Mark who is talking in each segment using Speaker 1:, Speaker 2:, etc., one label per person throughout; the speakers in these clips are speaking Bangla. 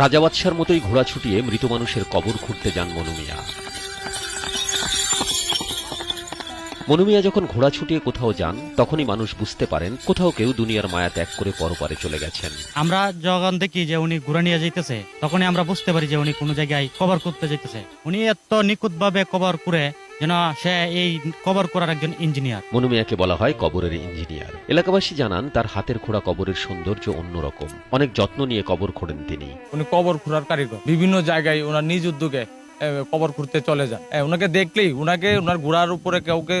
Speaker 1: রাজা বাদশার মতোই ঘোড়া ছুটিয়ে মৃত মানুষের কবর খুঁড়তে যান মনু মিয়া। মনু মিয়া যখন ঘোড়া ছুটিয়ে কোথাও যান, তখনই মানুষ বুঝতে পারেন কোথাও কেউ দুনিয়ার মায়া ত্যাগ করে পরপারে চলে গেছেন।
Speaker 2: আমরা যখন দেখি যে উনি ঘোড়া নিয়ে যাইতেছে, তখনই আমরা বুঝতে পারি যে উনি কোনো জায়গায় কবর করতে যাইতেছে। উনি এত নিখুঁত ভাবে কবর করে যেন সে এই কবর করার একজন ইঞ্জিনিয়ার।
Speaker 1: মনু মিয়াকে বলা হয় কবরের ইঞ্জিনিয়ার। এলাকাবাসী জানান তার হাতের খোঁড়া কবরের সৌন্দর্য অন্যরকম। অনেক যত্ন নিয়ে কবর খোঁড়েন তিনি।
Speaker 3: উনি কবর খোঁড়ার কারিগর। বিভিন্ন জায়গায় ওনার নিজ উদ্যোগে কবর খুঁড়তে চলে যান। ওনাকে দেখলেই, ওনার ঘোড়ার উপরে কাউকে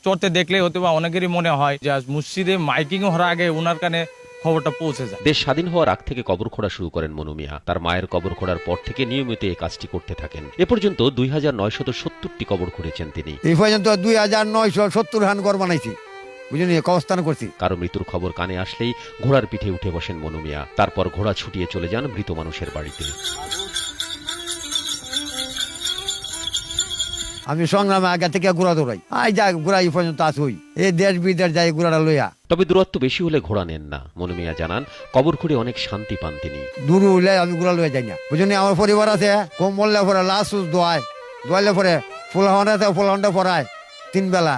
Speaker 3: চড়তে দেখলেই হয়তো বা অনেকেরই মনে হয় যে মসজিদে মাইকিং হওয়ার আগে ওনার কানে খবরটা পৌঁছে যায়।
Speaker 1: দেশ স্বাধীন হওয়ার আগ থেকে কবর খোঁড়া শুরু করেন মনু মিয়া। তার মায়ের কবর খোঁড়ার পর থেকে নিয়মিত এই কাজটি করতে থাকেন। এ পর্যন্ত 2970টি কবর খুঁড়েছেন তিনি।
Speaker 4: এই পর্যন্ত 2970 হান ঘর বানাইছি, বুঝলি, কবরস্থান করছি।
Speaker 1: কারো মৃত্যুর খবর কানে আসলেই ঘোড়ার পিঠে উঠে বসেন মনু মিয়া। তারপর ঘোড়া ছুটিয়ে চলে যান মৃত মানুষের বাড়িতে।
Speaker 4: আমি সংগ্রামে আগে থেকে ঘোড়া দৌড়াই, যা ঘোড়া এই পর্যন্ত আসুই, এই দেশ বিদেশ যাই ঘোড়াটা লইয়া।
Speaker 1: তবে দূরত্ব বেশি হলে ঘোড়া নেন না। মনু মিয়া জানান কবর খুঁড়ে অনেক শান্তি পান তিনি।
Speaker 4: দূর হইলে আমি ঘোড়া লইয়া যাই না, বুঝলি। আমার পরিবার আছে, কম বললে পরে লাশ দোয়াইলে পরে ফুলহন্ডা পড়ায় 3 বেলা,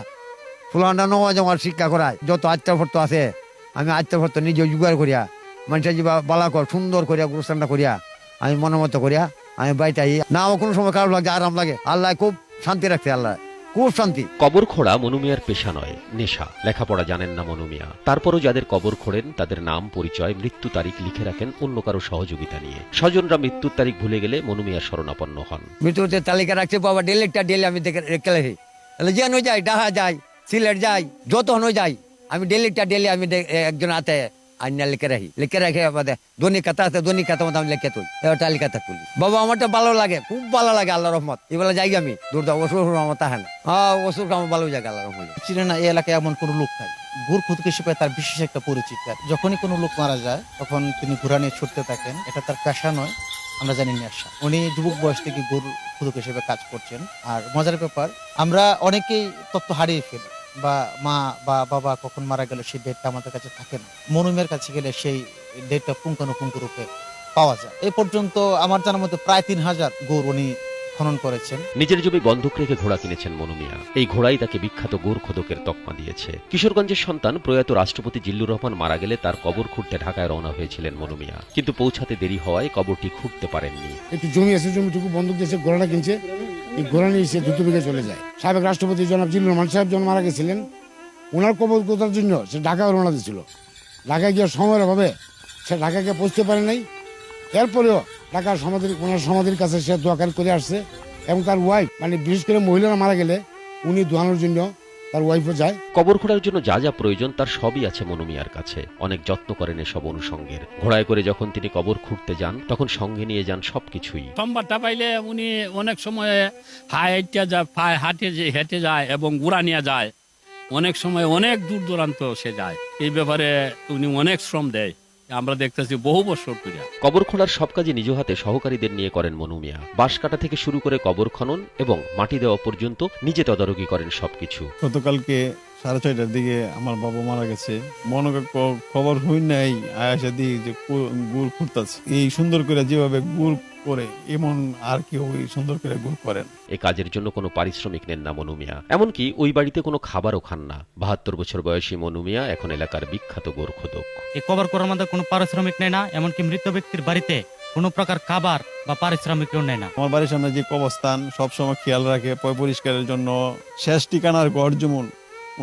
Speaker 4: ফুলহন্ডা নওয়া জমার শিক্ষা করায়। যত আত্মভর্ত আছে আমি আত্মভর্ত নিজে জোগাড় করিয়া, মানুষের যে বালা কর সুন্দর করিয়া গুরুস্থানটা করিয়া আমি মনের মতো করিয়া আমি বাড়িতে না। আমার কোনো সময় খারাপ লাগে, আরাম লাগে। আল্লাহ খুব শান্তি রাখছে, আল্লাহ খুব শান্তি।
Speaker 1: কবর খোঁড়া মনু মিয়ার পেশা নয়, নেশা। লেখাপড়া জানেন না মনু মিয়া। তারপরও যাদের কবর খোঁড়েন তাদের নাম, পরিচয়, মৃত্যু তারিখ লিখে রাখেন অন্য কারো সহযোগিতা নিয়ে। স্বজনরা মৃত্যুর তারিখ ভুলে গেলে মনু মিয়া শরণাপন্ন হন।
Speaker 4: মৃত্যুতে তালিকা রাখছে বাবা, ডেলি আমি রেখে রাখি। যেন যাই, ডাহা যাই, সিলেট যাই, যত হনো যাই, আমি ডেলি আমি একজন হাতে আইনা লিখে রাখি দৈনিক খাতা আছে, দৈনিক খাতা মতো আমি লিখে তুলি, এবার তালিকাটা তুলি। বাবা আমারটা ভালো লাগে, খুব ভালো লাগে, আল্লাহ রহমত। এবেলা যাই আমি দূরদা ওষুধ আমার তাহে না, ওষুধ আমার ভালো জায়গা, আল্লাহ রহমত।
Speaker 5: চিনে না এই এলাকায় এমন কোনো লোক নাই। ঘুর খুদক হিসেবে তার বিশেষ একটা পরিচিত। যখনই কোনো লোক মারা যায় তখন তিনি ঘোড়া নিয়ে ছুটতে থাকেন। এটা তার পেশা নয়, আমরা জানি নেশা। উনি যুবক বয়স থেকে ঘুর খুদক হিসেবে কাজ করছেন। আর মজার ব্যাপার, আমরা অনেকেই তথ্য হারিয়ে ফেলি, বা মা বা বাবা কখন মারা গেল সেই ডেটটা আমাদের কাছে থাকে না। মনু মিয়ার কাছে গেলে সেই ডেটটা পুঙ্খানুপুঙ্খ রূপে পাওয়া যায়। এই পর্যন্ত আমার জানার মধ্যে প্রায় 3000 গরু উনি খনন করেছেন।
Speaker 1: নিজের জমি বন্ধক রেখে ঘোড়া কিনেছেন মনু মিয়া। এই ঘোড়াই তাকে বিখ্যাত গোর খোদকের তকমা দিয়েছে। কিশোরগঞ্জের সন্তান প্রয়াত রাষ্ট্রপতি জিল্লুর রহমান মারা গেলে তার কবর খুঁড়তে ঢাকায় রওনা হয়েছিলেন মনু মিয়া, কিন্তু পৌঁছাতে দেরি হওয়ায় কবরটি খুঁড়তে পারেননি।
Speaker 6: একটু জমি আছে, জমিটুকু বন্ধক দিয়েছে, ঘোড়াটা কিনছে। এই ঘোড়া নিয়ে সে দ্রুত বেগে চলে যায়। সাবেক রাষ্ট্রপতি জনাব জিল্লুর রহমান সাহেব যখন মারা গেছিলেন, ওনার কবর কোথার জন্য সে ঢাকায় রওনা দিয়েছিল। ঢাকায় গিয়ে সময়ের অভাবে সে ঢাকায় গিয়ে পৌঁছতে পারে নাই। এরপরেও ঢাকার ওনার সমাধির কাছে সে দোয়াকার করে আসছে। এবং তার ওয়াইফ, বিশেষ করে মহিলারা মারা গেলে উনি দোয়ানোর জন্য তার ওয়াইফও যায়।
Speaker 1: কবর খোঁড়ার জন্য যা যা প্রয়োজন তার সবই আছে মনু মিয়ার কাছে। অনেক যত্ন করেন এসব অনুষঙ্গের। ঘোড়ায় করে যখন তিনি কবর খুঁড়তে যান তখন সঙ্গে নিয়ে যান সবকিছুই।
Speaker 7: সম্বাদটা পাইলে উনি অনেক সময় হেঁটে যায় এবং ঘোড়া নিয়ে যায়। অনেক সময় অনেক দূর দূরান্ত সে যায়। এই ব্যাপারে উনি অনেক শ্রম দেয়, আমরা দেখতেছি বহু বছর ধরে।
Speaker 1: কবর খোঁড়ার সব কাজে নিজ হাতে সহকারীদের নিয়ে করেন মনু মিয়া। বাঁশ কাটা থেকে শুরু করে কবর খনন এবং মাটি দেওয়া পর্যন্ত নিজে তদারকি করেন সবকিছু।
Speaker 8: গতকালকে 6:30টার দিকে আমার বাবা মারা গেছে। মনে খবর হই নাই, আয়াসা দিই যে গুড় খুঁড়তেছে। এই সুন্দর করে যেভাবে গুড় করে, এমন আর কেউ সুন্দর করে গুড় করেন।
Speaker 1: এই কাজের জন্য কোনো পারিশ্রমিক নেন না মনু মিয়া। এমনকি ওই বাড়িতে কোনো খাবারও খান না। 72 বছর বয়সী মনু মিয়া এখন এলাকার বিখ্যাত গোর খোদক।
Speaker 2: এই কবর করার মধ্যে কোনো পারিশ্রমিক নেয় না, এমনকি মৃত ব্যক্তির বাড়িতে কোনো প্রকার খাবার বা পারিশ্রমিকও নেয় না।
Speaker 8: আমার বাড়ির সামনে যে কবরস্থান সবসময় খেয়াল রাখে, পরিষ্কারের জন্য শেষ ঠিকানার গড় যেমন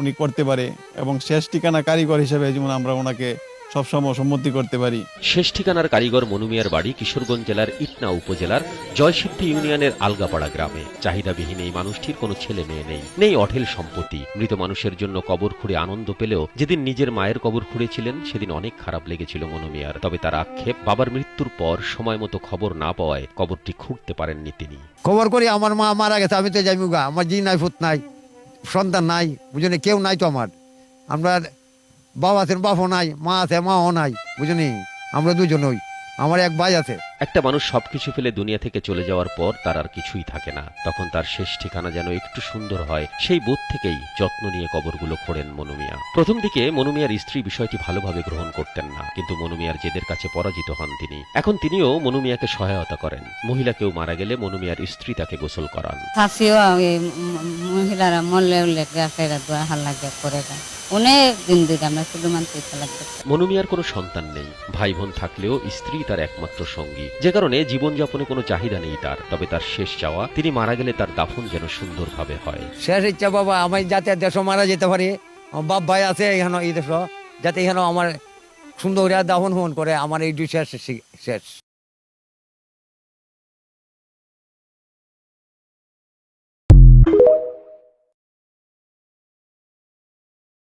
Speaker 8: উনি করতে পারে, এবং শেষ ঠিকানা কারিগর হিসেবে যেমন আমরা ওনাকে সবসময় সম্মতি করতে পারি।
Speaker 1: শেষ ঠিকানার কারিগর মনু মিয়ার বাড়ি কিশোরগঞ্জ জেলার ইটনা উপজেলার জয়সিদ্ধি ইউনিয়নের আলগাপাড়া গ্রামে। চাহিদাবিহীন এই মানুষটির কোনো ছেলে মেয়ে নেই অঢেল সম্পত্তি। মৃত মানুষের জন্য কবর খুঁড়ে আনন্দ পেলেও যেদিন নিজের মায়ের কবর খুঁড়েছিলেন সেদিন অনেক খারাপ লেগেছিল মনু মিয়ার। তবে তার আক্ষেপ, বাবার মৃত্যুর পর সময় মতো খবর না পাওয়ায় কবরটি খুঁড়তে পারেননি তিনি।
Speaker 4: খবর করি আমার মা মারা গেছে, আমি তো যাইমুগা, আমার জি নাই, ফুত নাই, সন্তান নাই, বুঝলি, কেউ নাই তো আমার। আমরা বাবা আছেন, বাপও নাই, মা আছে, মাও নাই, বুঝলি, আমরা দুজনই। আমার এক ভাই আছে।
Speaker 1: একটা মানুষ সবকিছু ফেলে দুনিয়া থেকে চলে যাওয়ার পর তার আর কিছুই থাকে না, তখন তার শেষ ঠিকানা যেন একটু সুন্দর হয়, সেই বোধ থেকেই যত্ন নিয়ে কবরগুলো খোঁড়েন মনু মিয়া। প্রথম দিকে মনু মিয়ার স্ত্রী বিষয়টি ভালোভাবে গ্রহণ করতেন না, কিন্তু মনু মিয়ার জেদের কাছে পরাজিত হন তিনি। এখন তিনিও মনু মিয়াকে সহায়তা করেন। মহিলা কেউ মারা গেলে মনু মিয়ার স্ত্রী তাকে গোসল করান।
Speaker 9: শাশিও মহিলারা মরলে উল্লে গাছেরা দোয়া হাল্লা করে দেয়। অনেক দিন ধরে আমরা শুধু মানতে লাগবে।
Speaker 1: মনু মিয়ার কোনো সন্তান নেই, ভাই বোন থাকলেও স্ত্রী তার একমাত্র সঙ্গী, যে কারণে জীবনযাপনে কোনো চাহিদা নেই তার। তবে তার শেষ চাওয়া, তিনি মারা গেলে তার দাফন যেন সুন্দরভাবে হয়।
Speaker 4: শেষ ইচ্ছা বাবা আমি যাতে দেশ মারা যেতে পারি, আমার বাপ ভাই আছে এখানে এই দেশ, যাতে এখানে আমার সুন্দর দাফন ফোন করে আমার এই দুই শেষ শেষ